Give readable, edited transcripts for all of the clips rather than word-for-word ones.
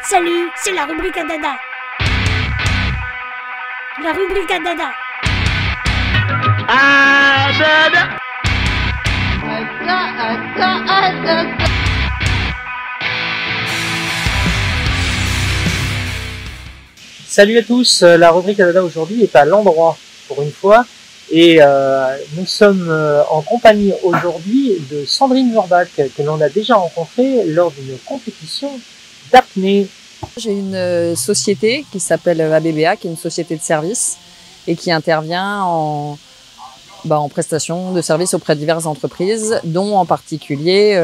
Salut, c'est la rubrique à Dada. La rubrique à Dada. À Dada. Salut à tous, la rubrique à Dada aujourd'hui est à l'endroit pour une fois et nous sommes en compagnie aujourd'hui de Sandrine Murbach que l'on a déjà rencontrée lors d'une compétition d'apnée. J'ai une société qui s'appelle ABBA, qui est une société de services et qui intervient en prestation de services auprès de diverses entreprises, dont en particulier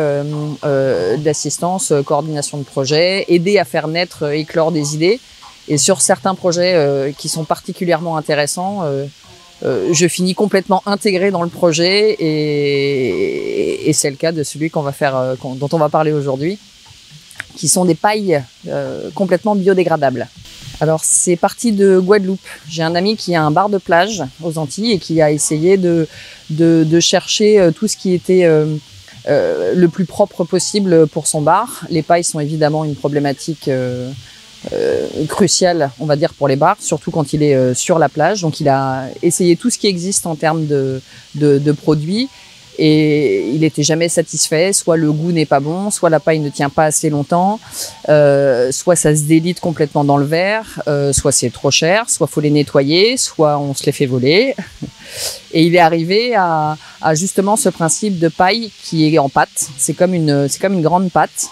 d'assistance, coordination de projets, aider à faire naître, éclore des idées. Et sur certains projets qui sont particulièrement intéressants, je finis complètement intégré dans le projet et c'est le cas de celui dont on va parler aujourd'hui, qui sont des pailles complètement biodégradables. Alors c'est parti de Guadeloupe. J'ai un ami qui a un bar de plage aux Antilles et qui a essayé de chercher tout ce qui était le plus propre possible pour son bar. Les pailles sont évidemment une problématique crucial, on va dire, pour les bars, surtout quand il est sur la plage. Donc il a essayé tout ce qui existe en termes de produits et il n'était jamais satisfait. Soit le goût n'est pas bon, soit la paille ne tient pas assez longtemps, soit ça se délite complètement dans le verre, soit c'est trop cher, soit faut les nettoyer, soit on se les fait voler. Et il est arrivé à justement ce principe de paille qui est en pâte. C'est comme une grande pâte.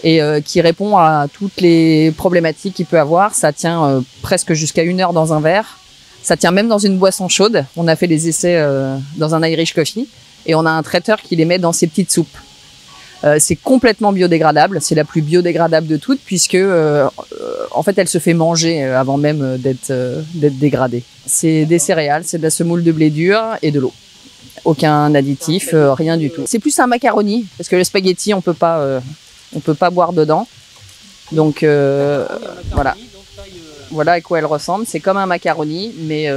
Et qui répond à toutes les problématiques qu'il peut avoir. Ça tient presque jusqu'à 1 heure dans un verre. Ça tient même dans une boisson chaude. On a fait des essais dans un Irish Coffee et on a un traiteur qui les met dans ses petites soupes. C'est complètement biodégradable. C'est la plus biodégradable de toutes puisque en fait elle se fait manger avant même d'être dégradée. C'est des céréales, c'est de la semoule de blé dur et de l'eau. Aucun additif, rien du tout. C'est plus un macaroni parce que le spaghetti on peut pas boire dedans. Donc voilà à quoi elle ressemble. C'est comme un macaroni, mais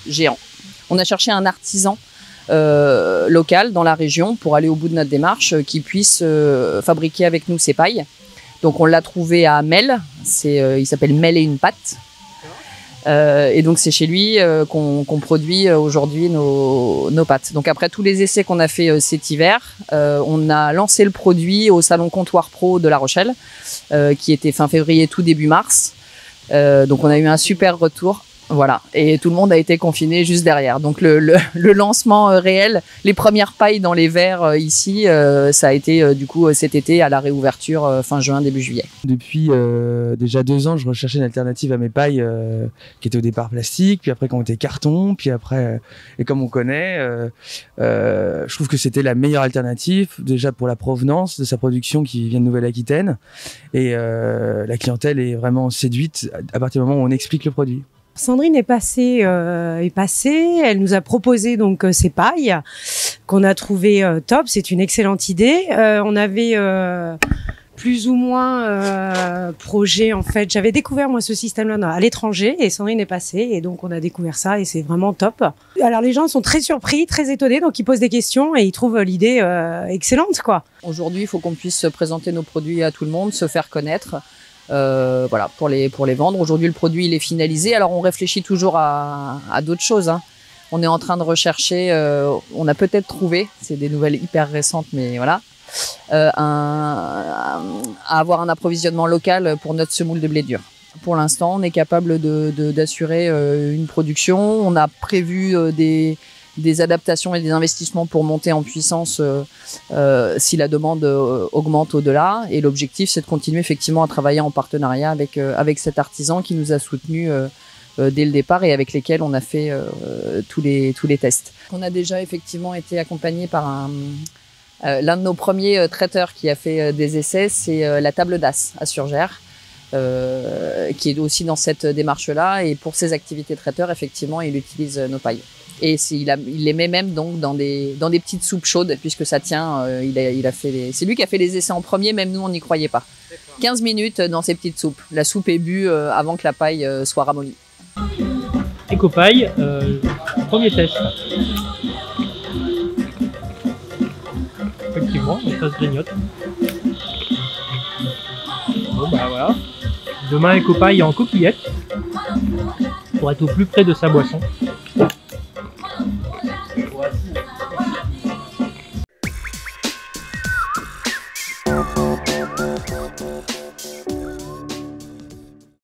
géant. On a cherché un artisan local dans la région pour aller au bout de notre démarche, qui puisse fabriquer avec nous ces pailles. Donc on l'a trouvé à Mel. Il s'appelle Mel et une pâte. Et donc c'est chez lui qu'on produit aujourd'hui nos pâtes. Donc après tous les essais qu'on a fait cet hiver, on a lancé le produit au salon Comptoir Pro de La Rochelle, qui était fin février, tout début mars. Donc on a eu un super retour. Voilà, et tout le monde a été confiné juste derrière. Donc le lancement réel, les premières pailles dans les verres ici, ça a été du coup cet été à la réouverture fin juin, début juillet. Depuis déjà 2 ans, je recherchais une alternative à mes pailles qui étaient au départ plastiques, puis après qui ont été carton, puis après, et comme on connaît, je trouve que c'était la meilleure alternative, déjà pour la provenance de sa production qui vient de Nouvelle-Aquitaine, et la clientèle est vraiment séduite à partir du moment où on explique le produit. Sandrine est passée, elle nous a proposé donc ces pailles qu'on a trouvées top. C'est une excellente idée. On avait plus ou moins projet en fait. J'avais découvert moi ce système-là à l'étranger et Sandrine est passée et donc on a découvert ça et c'est vraiment top. Alors les gens sont très surpris, très étonnés, donc ils posent des questions et ils trouvent l'idée excellente quoi. Aujourd'hui, il faut qu'on puisse présenter nos produits à tout le monde, se faire connaître. Voilà, pour les vendre. Aujourd'hui, le produit il est finalisé. Alors, on réfléchit toujours à d'autres choses. Hein. On est en train de rechercher. On a peut-être trouvé. C'est des nouvelles hyper récentes, mais voilà. À avoir un approvisionnement local pour notre semoule de blé dur. Pour l'instant, on est capable d'assurer une production. On a prévu des adaptations et des investissements pour monter en puissance si la demande augmente au-delà. Et l'objectif, c'est de continuer effectivement à travailler en partenariat avec cet artisan qui nous a soutenus dès le départ et avec lesquels on a fait tous les tests. On a déjà effectivement été accompagné par l'un de nos premiers traiteurs qui a fait des essais, c'est la Table d'As à Surgères. Qui est aussi dans cette démarche-là. Et pour ses activités traiteurs, effectivement, il utilise nos pailles. Et il les met même donc dans des petites soupes chaudes, puisque ça tient. C'est lui qui a fait les essais en premier, même nous, on n'y croyait pas. 15 minutes dans ces petites soupes. La soupe est bue avant que la paille soit ramollie. Éco-paille, premier test. Effectivement, ça se grignote. Bon bah voilà. Demain, Ecopaille en coquillette pour être au plus près de sa boisson.